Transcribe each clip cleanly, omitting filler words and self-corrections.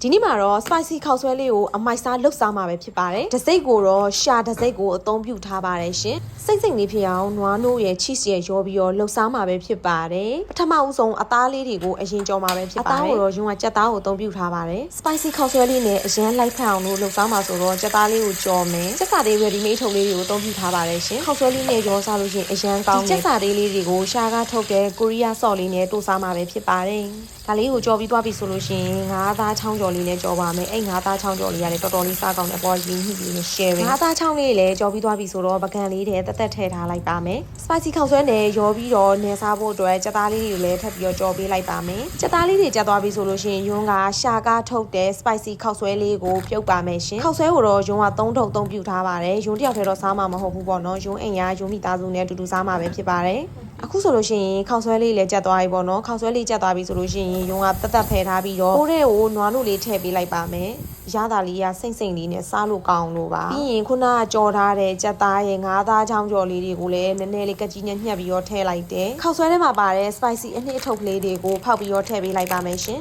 ဒီနေ့မှာတော့ spicy ခောက်ဆွဲလေးကိုအမိုက်စားလှုပ်စားမှာပဲဖြစ်ပါတယ်။တစိမ့်ကိုတော့ရှာတစိမ့်ကိုအသုံးပြုထားပါတယ်ရှင်။စိမ့်လေးဖြစ်အောင်နွားနို့ရဲ့ cheese ရဲ့ရောပြီးတော့လှုပ်စားမှာပဲဖြစ်ပါတယ်။ပထမဦးဆုံးအသားလေးတွေကိုအရင်ကြော်မှာပဲဖြစ်ပါတယ်။အသားကိုတော့ရုံးကကြက်သားကိုအသုံးပြုထားပါတယ်။ spicy ခောက်ဆွဲလေးနဲ့အရင်လိုက်ဖက်အောင်လို့လှုပ်စားမှာဆိုတော့ကြက်သားလေးကိုကြော်မယ်။ကြက်စာသေး ready made ထုတ်လေးတွေကိုအသုံးပြုထားပါတယ်ရှင်။ခောက်ဆွဲလေးနဲ့ရောစားလို့ရှိရင်အရင်ကောင်းတယ်။ကြက်စာသေးလေးတွေကိုရှာကထုတ်တဲ့ကိုရီးယားဆော့လေးနဲ့တိုးစားမှာပဲဖြစ်ပါတယ်။ဒါလေးကိုကြော်ပြီးသွားပြီဆိုလို့ရှိရင်ငါးသားချောင်းကြော်လေးနဲ့ကြော်ပါမယ်အဲ့ငါးသားချောင်းကြော်လေးရတယ်တော်တော်လေးစားကောင်းတယ်ပေါ်ရင်းညှိလေးနဲ့ share ငါးသားချောင်းလေးလည်းကြော်ပြီးသွားပြီဆိုတော့ပကံလေးထဲတက်တက်ထည့်ထားလိုက်ပါမယ် spicy ခောက်ဆွဲနဲ့ရောပြီးတော့နေစားဖို့အတွက်ကြက်သားလေးတွေလည်းထပ်ပြီးတော့ကြော်ပေးလိုက်ပါမယ်ကြက်သားလေးတွေကြက်သွားပြီဆိုလို့ရှိရင်ယွန်းကရှာကားထုတ်တဲ့ spicy ခောက်ဆွဲလေးကိုပြုတ်ပါမယ်ရှင်ခောက်ဆွဲကိုတော့ယွန်းက3ထုပ်3ပြုတ်ထားပါတယ်ယွန်းတယောက်တည်းတော့စားမှာမဟုတ်ဘူးပေါ့နော်ယွန်းအိမ်ကယွန်းမိသားစုနဲ့အတူတူစားမှာပဲဖြစ်ပါတယ်အခုဆိုလို့ရှိရင်ခောက်ဆွဲလေးလည်းကြက်သွားပြီပေါ့နော်ခောက်ဆွဲလေးကြက်သွားပြီဆိုလို့ရှိရင်ယုံကတက်တက်ဖယ်ထားပြီးတော့ကိုတဲ့ကိုနွားနို့လေးထည့်ပေးလိုက်ပါမယ်ရတာလေးကစိမ့်စိမ့်လေးနဲ့စားလို့ကောင်းလို့ပါပြီးရင်ခုနကကြော်ထားတဲ့ကြက်သားရဲ့ငါးသားချောင်းကြော်လေးတွေကိုလည်းနည်းနည်းလေးကကြီးနဲ့ညှက်ပြီးတော့ထည့်လိုက်တယ်ခောက်ဆွဲထဲမှာပါတဲ့ spicy အနှစ်အထုပ်ကလေးတွေကိုဖောက်ပြီးတော့ထည့်ပေးလိုက်ပါမယ်ရှင်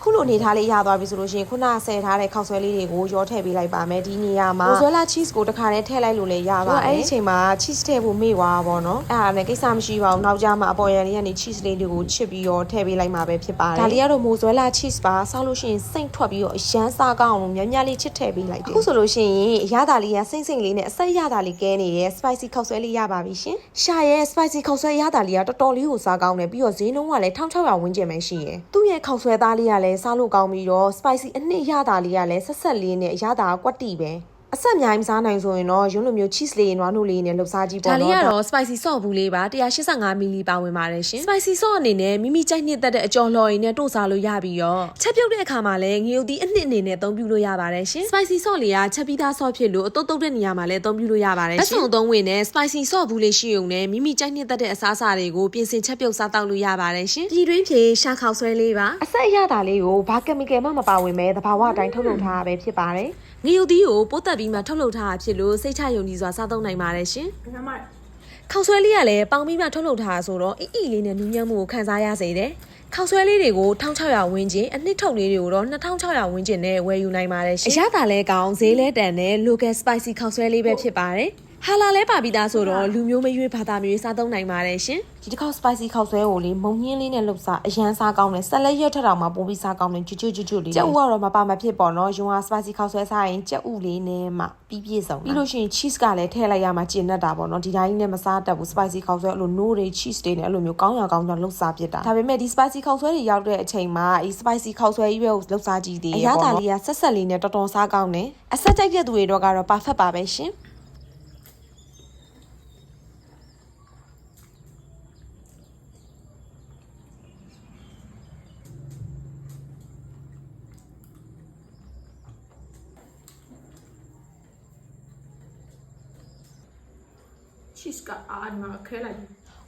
ခုလိုအနေထားလေးရသွားပြီဆိုလို့ရှိရင်ခုနဆယ်ထားတဲ့ခောက်ဆွဲလေးတွေကိုရောထည့်ပေးလိုက်ပါမယ်ဒီနေရာမှာမိုဇွဲလာ cheese ကိုတစ်ခါတည်းထည့်လိုက်လို့လည်းရပါတယ်အဲ့ဒီအချိန်မှာ cheese ထည့်ဖို့မေ့သွားပါတော့အဲ့ဒါနဲ့ကိစ္စမရှိပါဘူးနောက်ကျမှအပေါ်ရန်လေးကနေ cheese လေးတွေကိုချစ်ပြီးတော့ထည့်ပေးလိုက်မှာပဲဖြစ်ပါတယ်ဒါလေးကတော့မိုဇွဲလာ cheese ပါဆောက်လို့ရှိရင်စိမ့်ထွက်ပြီးတော့အရန်စားကောင်းအောင်များများလေးချစ်ထည့်ပေးလိုက်တယ်အခုဆိုလို့ရှိရင်အရသာလေးကစိမ့်စိမ့်လေးနဲ့အဆက်ရသာလေးကဲနေတဲ့ spicy ခောက်ဆွဲလေးရပါပြီရှင်ရှာရဲ့ spicy ခောက်ဆွဲရသာလေးကတော်တော်လေးကိုစားကောင်းတယ်ပြီးတော့ဈေးနှုန်းကလည်း1600ဝန်းကျင်ပဲရှိရယ်သူ့ရဲ့ခောက်ဆွဲသားလေးကလည်းစားလို့ကောင်းပြီးတော့ spicy အနှစ်ရတာလေးကလည်းဆက်ဆက်လေးနဲ့အရတာကွက်တီပဲအဆက်အများကြီးစားနိုင်ဆိုရင်တော့ရုံးလိုမျိုး cheese လေးနွားနို့လေးနဲ့လှုပ်စားကြည့်ပေါ့နော်ဒါလေးကတော့ spicy sauce ဘူးလေးပါ185 ml ပါဝင်ပါတယ်ရှင် spicy sauce အနေနဲ့မိမိကြိုက်နှစ်သက်တဲ့အကြော်လော်ရည်နဲ့တို့စားလို့ရပြီးတော့ချက်ပြုတ်တဲ့အခါမှာလည်းငရုတ်သီးအနှစ်အနေနဲ့အသုံးပြုလို့ရပါတယ်ရှင် spicy sauce လေးကချက်ပြီးသား sauce ဖြစ်လို့အတုတ်တုတ်တဲ့နေရာမှာလည်းအသုံးပြုလို့ရပါတယ်ရှင်အသုံးဝင်နဲ့ spicy sauce ဘူးလေးရှိုံနဲ့မိမိကြိုက်နှစ်သက်တဲ့အစားအစာတွေကိုပြင်ဆင်ချက်ပြုတ်စားတောက်လို့ရပါတယ်ရှင်ဒီတွင်းဖြေရှာခောက်ဆွဲလေးပါအဆက်ရတာလေးကိုဘာကက်မီကယ်မှမပါဝင်ပဲသဘာဝအတိုင်းထုတ်လုပ်ထားတာပဲဖြစ်ပါတယ်ငရုတ်သီးကိုပိုးတက်ပြီးမှထုတ်လုပ်ထားတာဖြစ်လို့စိတ်ချယုံကြည်စွာစားသုံးနိုင်ပါတယ်ရှင်ခောက်ဆွဲလေးကလည်းပေါင်ပြီးမှထုတ်လုပ်ထားတာဆိုတော့အီလေးနဲ့နူးညံ့မှုကိုခံစားရစေတယ်ခောက်ဆွဲလေးတွေကို1600ဝန်းကျင်အနှစ်ထုတ်လေးတွေကိုတော့2600ဝန်းကျင်နဲ့ဝယ်ယူနိုင်ပါတယ်ရှင်အရသာလဲကောင်းဈေးလဲတန်တဲ့ local spicy ခောက်ဆွဲလေးပဲဖြစ်ပါတယ်ဟာလာလဲပါပြီးသားဆိုတော့လူမျိုးမရွေးဘာသာမျိုးစားသုံးနိုင်ပါတယ်ရှင်ဒီတစ်ခေါက် spicy ခောက်ဆွဲကိုလေမုံညင်းလေးနဲ့လှုပ်စားအရန်စားကောင်းတယ်ဆက်လက်ရွက်ထက်တောင်မှပိုပြီးစားကောင်းတယ်ကျွတ်လေးကြက်ဥကတော့မပါမဖြစ်ပေါ့နော်ယုံက spicy ခောက်ဆွဲစားရင်ကြက်ဥလေးနဲ့မှပြည့်စုံပြီးလို့ရှိရင် cheese ကလည်းထည့်လိုက်ရမှာကျဉ်တတ်တာပေါ့နော်ဒီတိုင်းနဲ့မစားတတ်ဘူး spicy ခောက်ဆွဲအဲ့လို no တွေ cheese တွေနဲ့အဲ့လိုမျိုးကောင်းရကောင်းကြောင်လှုပ်စားဖြစ်တာဒါပေမဲ့ဒီ spicy ခောက်ဆွဲတွေရောက်တဲ့အချိန်မှာဒီ spicy ခောက်ဆွဲကြီးပဲကိုလှုပ်စားကြည့်သေးတယ်ပေါ့နော်အရသာလေးကဆက်လေးနဲ့တော်တော်စားကောင်းတယ်အဆက်ကြိုက်တဲ့သူတွေတော့ကတော့ perfect ပါပဲရှင်cheese ကအားမှာခဲလိုက်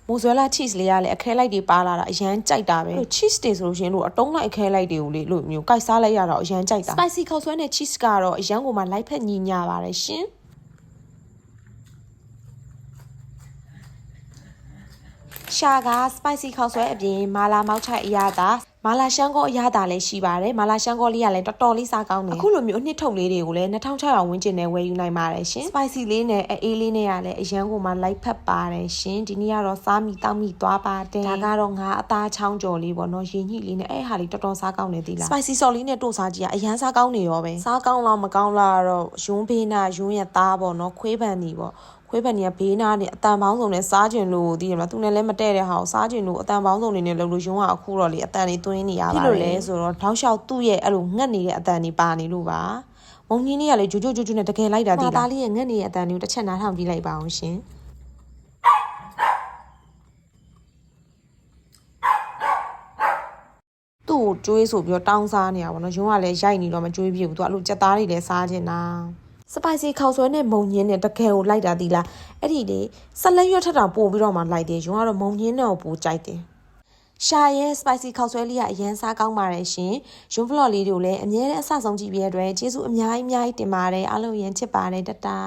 မိုဇွဲလာ cheese လေးကလည်းအခဲလိုက်တွေပါလာတာအရန်ကြိုက်တာပဲ cheese တွေဆိုလို့ရှင်လို့အတုံးလိုက်အခဲလိုက်တွေကိုလေလို့မျိုးကိုက်စားလိုက်ရတော့အရန်ကြိုက်တာ spicy ခောက်ဆွဲနဲ့ cheese ကတော့အရန်ကိုမှလိုက်ဖက်ညီညာပါတယ်ရှင်ရှာက spicy ခောက်ဆွဲအပြင်မာလာမောက်ချိုက်အရသာမာလာရှန်ကောအရသာလည်းရှိပါတယ်မာလာရှန်ကောလေးကလည်းတော်တော်လေးစားကောင်းတယ်အခုလိုမျိုးအနှစ်ထုတ်လေးတွေကိုလည်း2600ဝန်းကျင်နဲ့ဝယ်ယူနိုင်ပါတယ်ရှင် spicy လေးနဲ့အေးလေးနဲ့ကလည်းအရန်ကိုမှလိုက်ဖက်ပါတယ်ရှင်ဒီနေ့ကတော့စားမိတောက်မိသွားပါတယ်ဒါကတော့ငါအသားချောင်းကြော်လေးပေါ့နော်ရင်ညှိလေးနဲ့အဲ့ဟာလေးတော်တော်စားကောင်းနေသေးလား spicy sauce လေးနဲ့တို့စားကြည့်ရအရန်စားကောင်းနေရောပဲစားကောင်းလားမကောင်းလားတော့ယွန်းဘေးနာယွန်းရသားပေါ့နော်ခွေးပန်နေပေါ့ခွေးပန်ကြီးကဘေးနားနဲ့အတန်ပေါင်းစုံနဲ့စားကျင်လို့သိရမလားသူနဲ့လည်းမတည့်တဲ့ဟာကိုစားကျင်လို့အတန်ပေါင်းစုံနေနဲ့လှုပ်လို့ရုံးကအခုတော့လေအတန်လေးသွင်းနေရပါတယ်ဖြစ်လို့လဲဆိုတော့ထောက်လျှောက်သူ့ရဲ့အဲ့လိုငတ်နေတဲ့အတန်လေးပါနေလို့ပါမုံကြီးလေးကလည်းဂျိုဂျိုနဲ့တကယ်လိုက်တာသိလားသားလေးရဲ့ငတ်နေတဲ့အတန်လေးကိုတစ်ချက်နားထောင်ကြည့်လိုက်ပါအောင်ရှင်သူ့ကိုကျွေးဆိုပြီးတော့တောင်းစားနေရပါတော့ရုံးကလည်းရိုက်နေတော့မကျွေးပြဘူးသူအဲ့လိုကြက်သားတွေလည်းစားကျင်တာspicy ခောက်ဆွဲနဲ့မုံညင်းနဲ့တကယ်ကိုလိုက်တာသီလားအဲ့ဒီလေဆက်လက်ရွက်ထက်တောင်ပို့ပြီးတော့မှလိုက်တယ်ရုံးကတော့မုံညင်းနဲ့ကိုပို့ကြိုက်တယ်ရှာရဲ့ spicy ခောက်ဆွဲလေးကအရန်စားကောင်းပါတယ်ရှင်ရုံး vlog လေးတွေကိုလည်းအမြဲတမ်းအဆဆုံးကြည့်ပြရတဲ့အတွက်ကျေးဇူးအများကြီးတင်ပါတယ်အားလုံးရန်ချစ်ပါတယ်တတာ